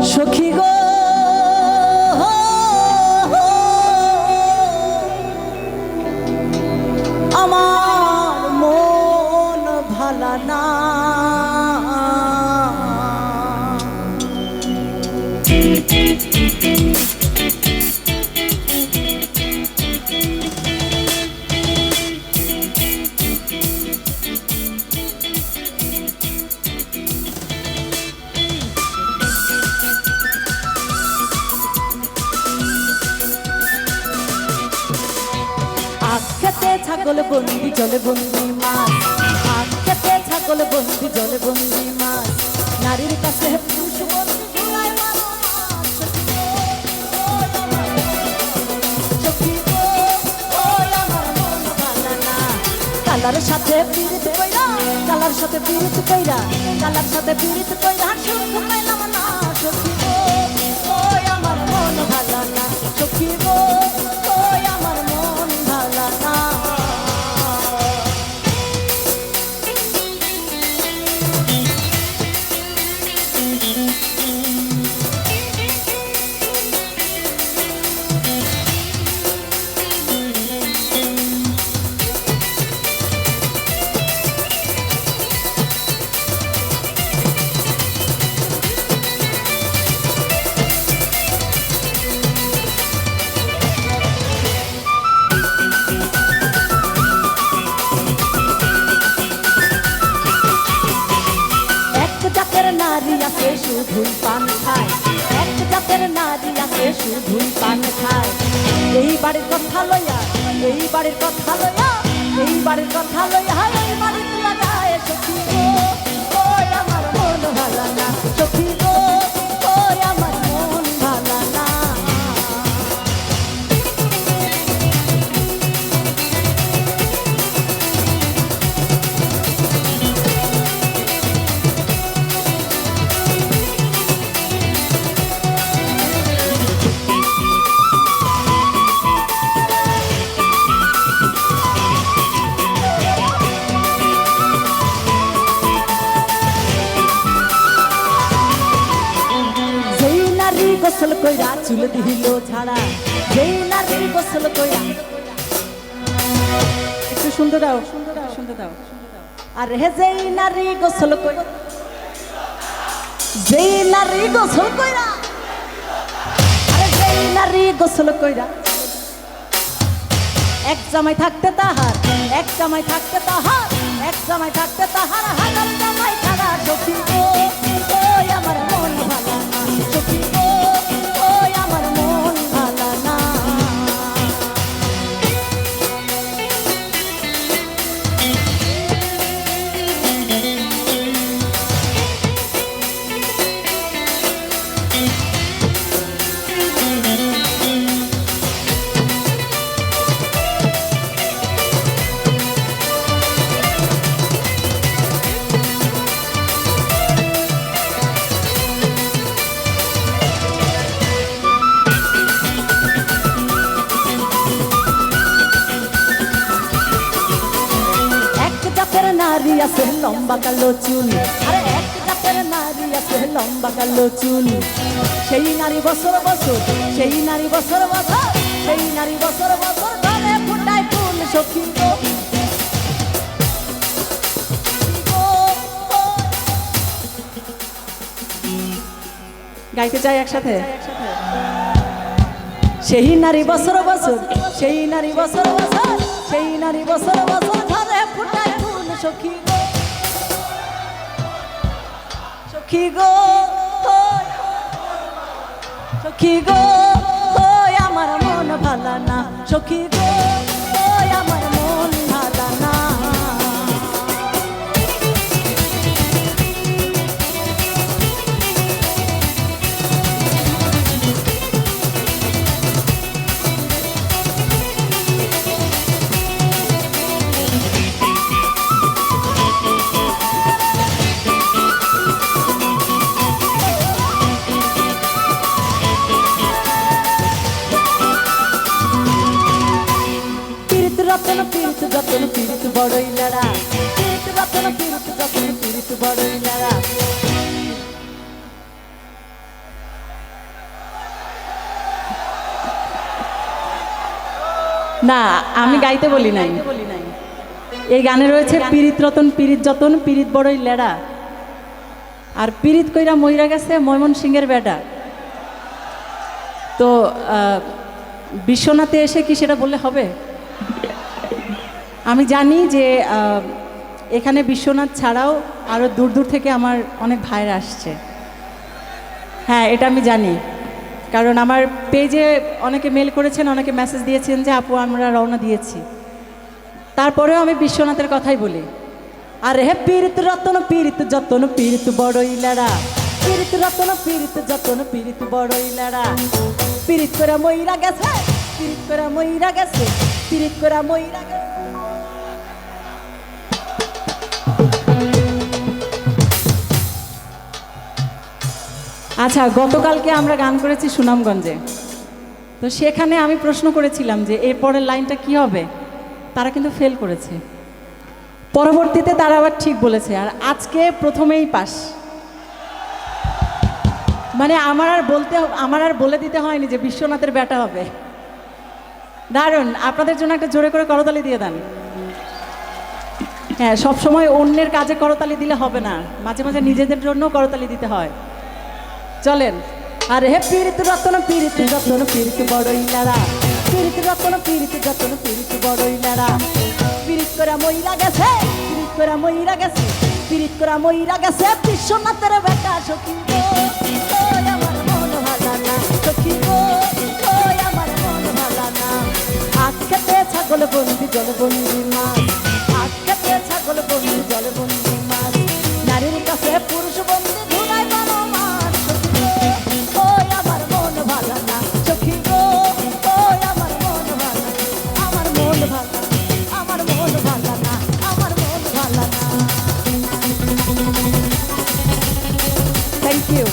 সখী গো আমার মন ভালা না খেতে ছাগল বন্দি জলে বন্দি মাছ খেতে ছাগল বন্দি জলে বন্দি মাছ নারীর কাছে পুরুষ বন্দি ঝুলায় মারো সখী গো আমার মন ভালা না কালার সাথে পীড়িত কইরা কালার সাথে পীড়িত কইরা কালার সাথে পীড়িত কইরা সুখ পাইলাম না সখী গো আমার মন ভালা না সখী গো আমার মন ভালা না নারী আছে শুধুই পান খায় এক জাতের নারী আছে শুধুই পান খায় এই বাড়ির কথা লইয়া এই বাড়ির কথা লইয়া এই বাড়ির কথা লইয়া এই বাড়ির লাগায় সখী গো আমার মন ভালা না সখী গো আমার মন ভালা না গোসল কইরা চুল দিল ঝাড়া যেই নারীর গোসল কইরা একটু সুন্দর দাও সুন্দর দাও আর হে যেই নারী গোসল কইরা যেই নারী গোসল কইরা আরে যেই নারী গোসল কইরা এক জামাই থাকতে তাহার এক জামাই থাকতে তাহার এক জামাই থাকতে তাহার হাজার জামাই ছাড়া সখী গো আমার মন ভালা না সখী গো আমার মন ভালা না নারী আছে লম্বা কালো চুল আরে এক জাতের নারী আছে লম্বা কালো চুল সেই নারী বছর বছর সেই নারী বছর বছর সেই নারী বছর বছর ধরে ফুটায় ফুল সখী গো গাইতে চাই একসাথে সেই নারী বছর বছর সেই নারী বছর বছর সেই নারী বছর বছর ধরে ফুটায় ফুল সখী গো সখী গো সখী গো আমার মন ভালা না সখী গো আমার মন ভালা না রতন পীড়িত যতন পীড়িত বড়ই লড়া পীড়িত রতন পীড়িত যতন পীড়িত বড়ই লড়া না, আমি গাইতে বলি নাই। এই গানে রয়েছে পীড়িত রতন পীড়িত যতন পীড়িত বড়ই লেড়া, আর পীড়িত কইরা মইরা গেছে ময়মন সিংহের বেটা। তো বিশ্বনাথে এসে কি সেটা বললে হবে? আমি জানি যে এখানে বিশ্বনাথ ছাড়াও আরও দূর দূর থেকে আমার অনেক ভাইরা আসছে। হ্যাঁ, এটা আমি জানি, কারণ আমার পেজে অনেকে মেল করেছেন, অনেকে মেসেজ দিয়েছেন যে আপু আমরা রওনা দিয়েছি। তারপরেও আমি বিশ্বনাথের কথাই বলি। আর হে পীড়িত রতন পীড়িত যতন পীড়িত বড়ই লেড়া, পীড়িত রতন পীড়িত যতন পীড়িত বড়ই লেড়া, পীড়িত করে মইরা গেছে, পীড়িত করে মইরা গেছে, পীড়িত করে মইরা গেছে। আচ্ছা, গতকালকে আমরা গান করেছি সুনামগঞ্জে। তো সেখানে আমি প্রশ্ন করেছিলাম যে এর পরের লাইনটা কি হবে, তারা কিন্তু ফেল করেছে। পরবর্তীতে তারা আবার ঠিক বলেছে, আর আজকে প্রথমেই পাস। মানে আমার আর বলে দিতে হয়নি যে বিশ্বনাথের ব্যাটা হবে। দারুণ, আপনাদের জন্য একটা জোরে করে করতালি দিয়ে দেন। হ্যাঁ, সবসময় অন্যের কাজে করতালি দিলে হবে না, মাঝে মাঝে নিজেদের জন্য করতালি দিতে হয়। চলেন। আর হে পীড়িত রতন পীড়িত যতন পীড়িত বড়ই লেড়া, পীড়িত রতন পীড়িত যতন পীড়িত বড়ই লেড়া, পীড়িত করে মইরা গেছে, পীড়িত করে মইরা গেছে, পীড়িত করে মইরা গেছে বিশ্বনাথের বেটা। সখী গো ওই আমার মন ভালা না, সখী গো ওই আমার মন ভালা না। আখ খেতে ছাগল বন্দি জল বন্দি মাছ, আখ খেতে ছাগল বন্দি জল বন্দি মাছ, নারীর কাছে পুরুষ বন্দি ধুলাই বানো মাছ। সখী গো ওই আমার মন ভালা না, সখী গো ওই আমার মন ভালা, আমার মন ভালা, আমার মন ভালা না, আমার মন ভালা না। Thank you.